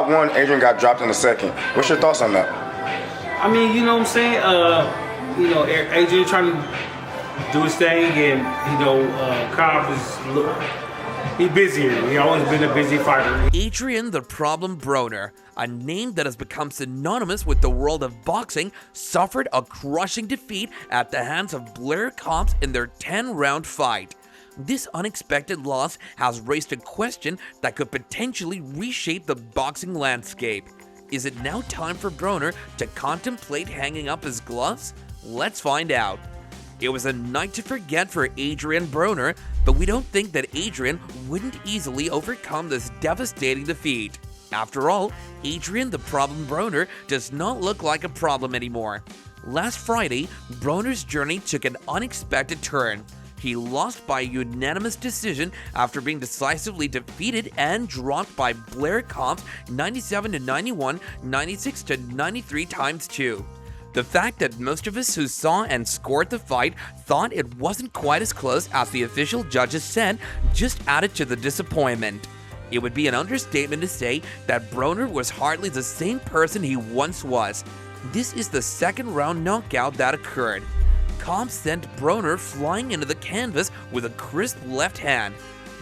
round one, Adrien got dropped in the second. What's your thoughts on that? I mean, you know what I'm saying? Adrien trying to do his thing, and Cobbs is he's busier. He always been a busy fighter. Adrien the Problem Broner, a name that has become synonymous with the world of boxing, suffered a crushing defeat at the hands of Blair Cobbs in their 10-round fight. This unexpected loss has raised a question that could potentially reshape the boxing landscape. Is it now time for Broner to contemplate hanging up his gloves? Let's find out. It was a night to forget for Adrien Broner, but we don't think that Adrien wouldn't easily overcome this devastating defeat. After all, Adrien the Problem Broner does not look like a problem anymore. Last Friday, Broner's journey took an unexpected turn. He lost by unanimous decision after being decisively defeated and dropped by Blair Cobbs 97-91, 96-93 times 2. The fact that most of us who saw and scored the fight thought it wasn't quite as close as the official judges said just added to the disappointment. It would be an understatement to say that Broner was hardly the same person he once was. This is the second round knockout that occurred. Cobbs sent Broner flying into the canvas with a crisp left hand.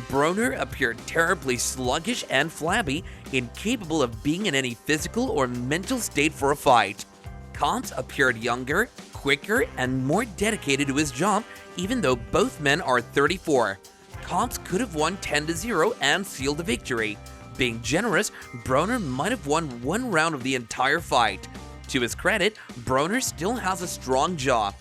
Broner appeared terribly sluggish and flabby, incapable of being in any physical or mental state for a fight. Cobbs appeared younger, quicker, and more dedicated to his job, even though both men are 34. Cobbs could have won 10-0 and sealed the victory. Being generous, Broner might have won one round of the entire fight. To his credit, Broner still has a strong jaw.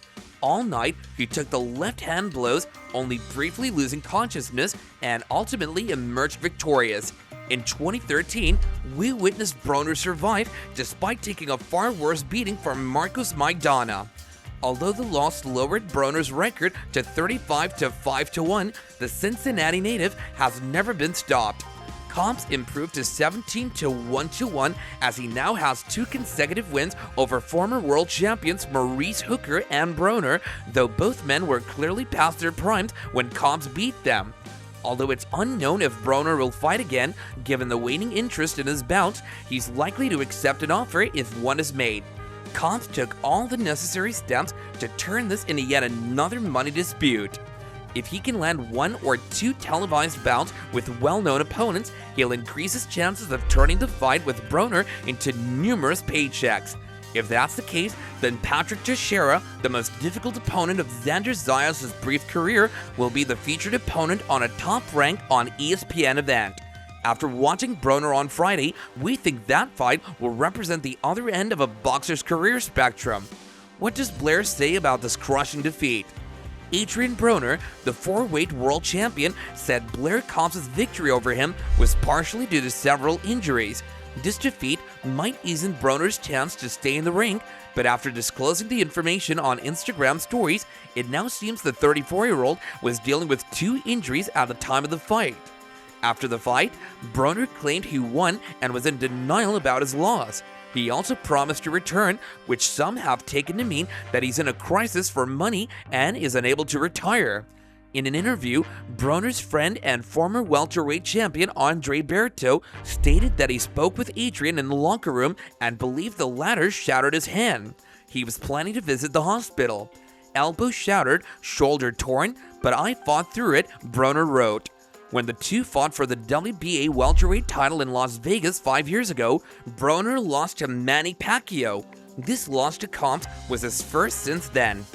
All night, he took the left-hand blows, only briefly losing consciousness, and ultimately emerged victorious. In 2013, we witnessed Broner survive despite taking a far worse beating from Marcos Maidana. Although the loss lowered Broner's record to 35-5-1, the Cincinnati native has never been stopped. Cobbs improved to 17-1-1 as he now has 2 consecutive wins over former world champions Maurice Hooker and Broner, though both men were clearly past their primes when Cobbs beat them. Although it's unknown if Broner will fight again, given the waning interest in his bouts, he's likely to accept an offer if one is made. Cobbs took all the necessary steps to turn this into yet another money dispute. If he can land 1 or 2 televised bouts with well-known opponents, he'll increase his chances of turning the fight with Broner into numerous paychecks. If that's the case, then Patrick Teixeira, the most difficult opponent of Xander Zayas' brief career, will be the featured opponent on a top rank on ESPN event. After watching Broner on Friday, we think that fight will represent the other end of a boxer's career spectrum. What does Blair say about this crushing defeat? Adrien Broner, the 4-weight world champion, said Blair Cobbs' victory over him was partially due to several injuries. This defeat might ease in Broner's chance to stay in the ring, but after disclosing the information on Instagram stories, it now seems the 34-year-old was dealing with 2 injuries at the time of the fight. After the fight, Broner claimed he won and was in denial about his loss. He also promised to return, which some have taken to mean that he's in a crisis for money and is unable to retire. In an interview, Broner's friend and former welterweight champion Adrien Broner stated that he spoke with Adrien in the locker room and believed the latter shattered his hand. He was planning to visit the hospital. Elbow shattered, shoulder torn, but I fought through it, Broner wrote. When the two fought for the WBA welterweight title in Las Vegas 5 years ago, Broner lost to Manny Pacquiao. This loss to Cobbs was his first since then.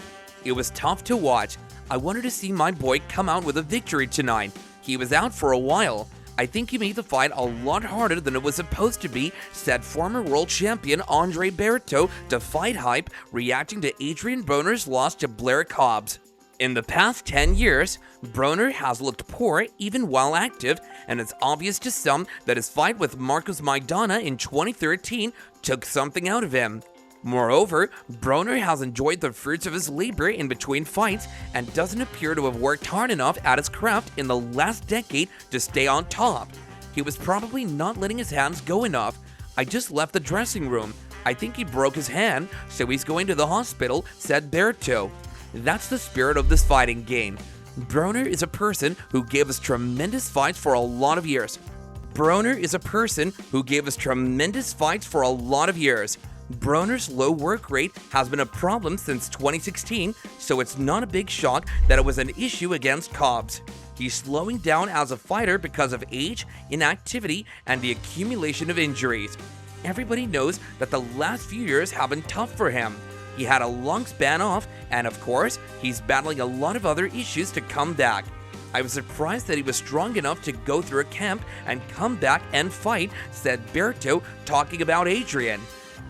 It was tough to watch. I wanted to see my boy come out with a victory tonight. He was out for a while. I think he made the fight a lot harder than it was supposed to be, said former world champion Adrien Broner to Fight Hype, reacting to Adrien Broner's loss to Blair Cobbs. In the past 10 years, Broner has looked poor even while active, and it's obvious to some that his fight with Marcos Maidana in 2013 took something out of him. Moreover, Broner has enjoyed the fruits of his labor in between fights and doesn't appear to have worked hard enough at his craft in the last decade to stay on top. He was probably not letting his hands go enough. I just left the dressing room. I think he broke his hand, so he's going to the hospital, said Broner. That's the spirit of this fighting game. Broner is a person who gave us tremendous fights for a lot of years. Broner is a person who gave us tremendous fights for a lot of years. Broner's low work rate has been a problem since 2016, so it's not a big shock that it was an issue against Cobbs. He's slowing down as a fighter because of age, inactivity, and the accumulation of injuries. Everybody knows that the last few years have been tough for him. He had a long span off, and of course, he's battling a lot of other issues to come back. I was surprised that he was strong enough to go through a camp and come back and fight, said Berto, talking about Adrien.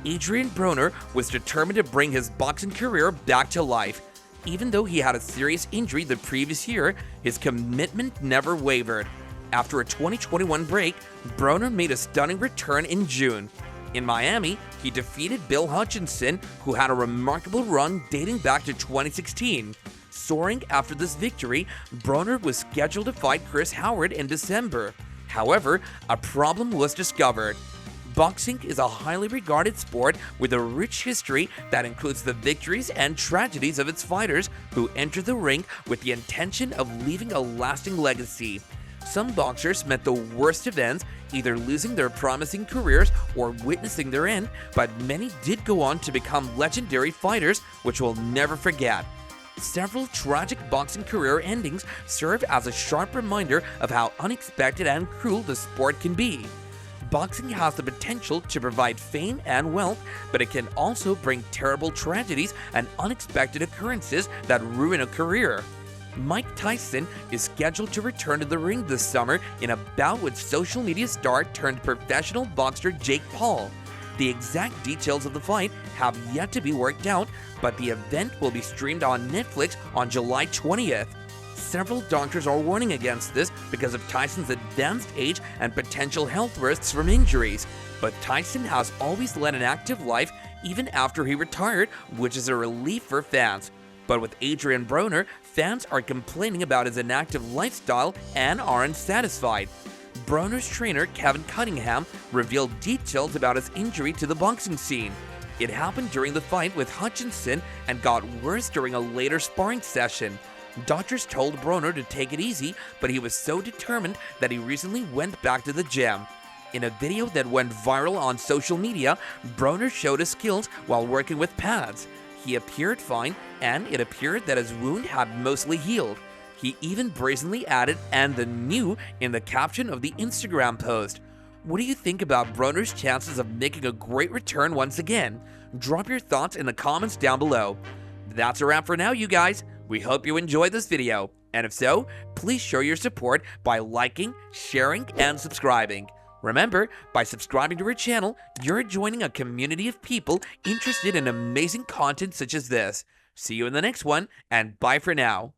Adrien Broner was determined to bring his boxing career back to life. Even though he had a serious injury the previous year, his commitment never wavered. After a 2021 break, Broner made a stunning return in June. In Miami, he defeated Bill Hutchinson, who had a remarkable run dating back to 2016. Soaring after this victory, Broner was scheduled to fight Chris Howard in December. However, a problem was discovered. Boxing is a highly regarded sport with a rich history that includes the victories and tragedies of its fighters who enter the ring with the intention of leaving a lasting legacy. Some boxers met the worst events, either losing their promising careers or witnessing their end, but many did go on to become legendary fighters, which we'll never forget. Several tragic boxing career endings serve as a sharp reminder of how unexpected and cruel the sport can be. Boxing has the potential to provide fame and wealth, but it can also bring terrible tragedies and unexpected occurrences that ruin a career. Mike Tyson is scheduled to return to the ring this summer in a bout with social media star turned professional boxer Jake Paul. The exact details of the fight have yet to be worked out, but the event will be streamed on Netflix on July 20th. Several doctors are warning against this because of Tyson's advanced age and potential health risks from injuries. But Tyson has always led an active life even after he retired, which is a relief for fans. But with Adrien Broner, fans are complaining about his inactive lifestyle and are unsatisfied. Broner's trainer, Kevin Cunningham, revealed details about his injury to the boxing scene. It happened during the fight with Hutchinson and got worse during a later sparring session. Doctors told Broner to take it easy, but he was so determined that he recently went back to the gym. In a video that went viral on social media, Broner showed his skills while working with pads. He appeared fine, and it appeared that his wound had mostly healed. He even brazenly added "and the new" in the caption of the Instagram post. What do you think about Broner's chances of making a great return once again? Drop your thoughts in the comments down below. That's a wrap for now, you guys. We hope you enjoyed this video, and if so, please show your support by liking, sharing, and subscribing. Remember, by subscribing to our channel, you're joining a community of people interested in amazing content such as this. See you in the next one, and bye for now.